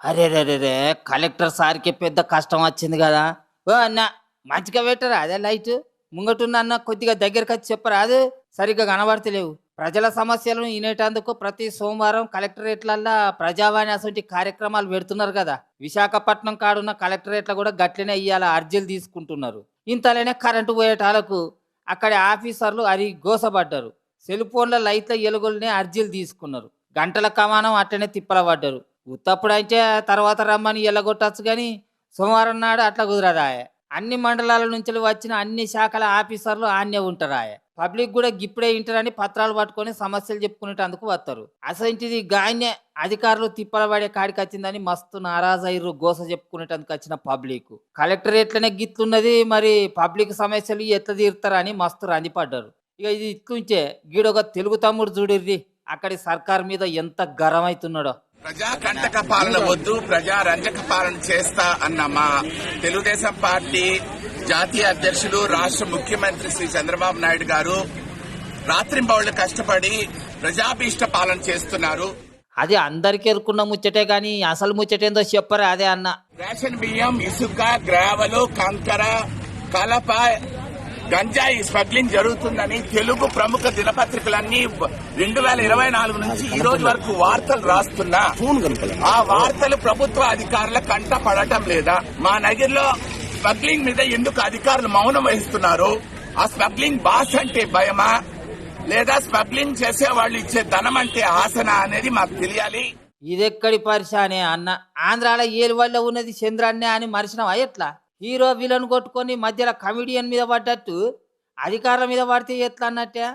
అరెరెరెరే! Collector సార్‌కి పెద్ద కష్టం వచ్చింది గదా! ఓ అన్న మంచిగా పెట్టరా అదే లైటు? ముంగటున్న అన్న కొద్దిగా దగ్గరకొచ్చి చెప్పరాదు? సరిగ్గా కనబడతలేవు. ప్రజల సమస్యలను ఇనేటందుకు ప్రతి సోమవారం కలెక్టరేట్లల్లా ప్రజావాణి అసొంటి కార్యక్రమాలు పెడుతున్నారు గదా! విశాఖపట్నం కాడున్న కలెక్టరేట్‌ల గూడా గట్లనే ఇయ్యాల అర్జీలు తీసుకుంటున్నారు. ఇంతలోనే కరెంటు పోయేటాలకు అక్కడి ఆఫీసర్లు గోసపడ్డరు. సెల్ ఫోన్ల లైట్ల ఎలుగులనే అర్జీలు తీసుకున్నారు. గంటల కమానం అట్లనే తిప్పల పడ్డరు. ఉత్తప్పుడైతే తర్వాత రమ్మని ఎల్లగొట్టొచ్చు గాని, సోమవారం నాడు అట్లా కుదరదాయె. అన్ని మండలాల నుంచెల్లి వచ్చిన అన్ని శాఖల ఆఫీసర్లు ఆడనే ఉంటరాయె. పబ్లిక్ గూడా గిప్పుడే ఇంటరని పత్రాలు పట్టుకొని సమస్యలు చెప్పుకునేటందుకు వత్తరు. అసొంటిది గాయన్నే అధికారులు తిప్పల పడే కాడికచ్చిందని మస్తు నారాజయిర్రు గోస చెప్పుకునేటందుకచ్చిన పబ్లిక్. కలెక్టరేట్లనే గిట్లున్నది మరి పబ్లిక్ సమస్యలు ఎట్లా తీరుతారని మస్తు రందిపడ్డరు. ఇక ఇది ఇట్లుంచే గీడొక తెలుగు తమ్ముడు చూడుర్రి అక్కడి సర్కార్ మీద ఎంత గరమైతున్నాడో. ప్రజా కంటక పాలన వద్దు, ప్రజా రంజక పాలన చేస్తా అన్న మా తెలుగుదేశం పార్టీ జాతీయ అధ్యక్షులు రాష్ట్ర ముఖ్యమంత్రి శ్రీ చంద్రబాబు నాయుడు గారు రాత్రింబవళ్లు కష్టపడి ప్రజాభీష్ట పాలన చేస్తున్నారు. అది అందరికీ ఎరుకున్న ముచ్చటే గాని అసలు ముచ్చటేందో చెప్పరా అదే అన్న. రేషన్ బియ్యం, ఇసుక, గ్రావెలు, కంకర, కలప, గంజాయి స్మగ్లింగ్ జరుగుతుందని తెలుగు ప్రముఖ దినపత్రికలన్నీ 2024 నుంచి ఈ రోజు వరకు వార్తలు రాస్తున్నా ఆ వార్తలు ప్రభుత్వ అధికారుల కంట పడటం లేదా? మా నగిరిలో స్మగ్లింగ్ మీద ఎందుకు అధికారులు మౌనం వహిస్తున్నారు? ఆ స్మగ్లింగ్ బాస్ అంటే భయమా లేదా స్మగ్లింగ్ చేసే వాళ్ళు ఇచ్చే ధనం అంటే ఆసన అనేది మాకు తెలియాలి. ఇదెక్కడి పరిశానే అన్న. ఆంధ్రాలో ఏలు వల్ల ఉన్నది చంద్రాన్నే అని మరిచినవా ఎట్లా? హీరో విలన్ కొట్టుకొని మధ్యలో కమిడియన్ మీద పడ్డట్టు అధికారం మీద పడితే ఎట్లా అన్నట్టే?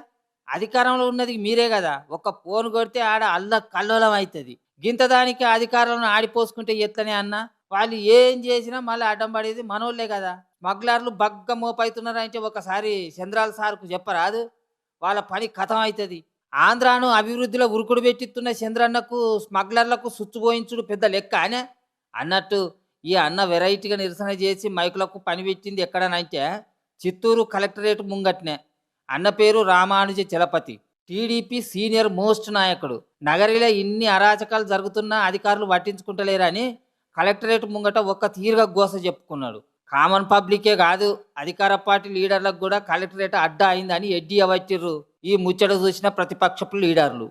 అధికారంలో ఉన్నది మీరే కదా. ఒక్క ఫోన్ కొడితే ఆడ అల్ల కల్లోలం అవుతుంది. గింత దానికి అధికారంలో ఆడిపోసుకుంటే ఎట్లనే అన్న? వాళ్ళు ఏం చేసినా మళ్ళీ అడ్డం పడేది మనోళ్లే కదా. స్మగ్లర్లు బగ్గ మోపవుతున్నారు అంటే ఒకసారి చంద్రాల సార్కు చెప్పరాదు? వాళ్ళ పని కథం అవుతుంది. ఆంధ్రాను అభివృద్ధిలో ఉరుకుడు పెట్టిస్తున్న చంద్రన్నకు స్మగ్లర్లకు సుచ్చుపోయించుడు పెద్ద లెక్క అనే అన్నట్టు ఈ అన్న వెరైటీగా నిరసన చేసి మైకులకు పని పెట్టింది ఎక్కడనంటే చిత్తూరు కలెక్టరేట్ ముంగట్నే. అన్న పేరు Ramanuja Chalapathi, TDP senior most నాయకుడు. నగరిలో ఇన్ని అరాచకాలు జరుగుతున్నా అధికారులు పట్టించుకుంటలేరని కలెక్టరేట్ ముంగట ఒక్క తీరుగా గోస చెప్పుకున్నాడు. కామన్ పబ్లికే కాదు అధికార పార్టీ లీడర్లకు కూడా కలెక్టరేట్ అడ్డా అయిందని ఎడ్డి అవచ్చిర్రు ఈ ముచ్చట చూసిన ప్రతిపక్షపు లీడర్లు.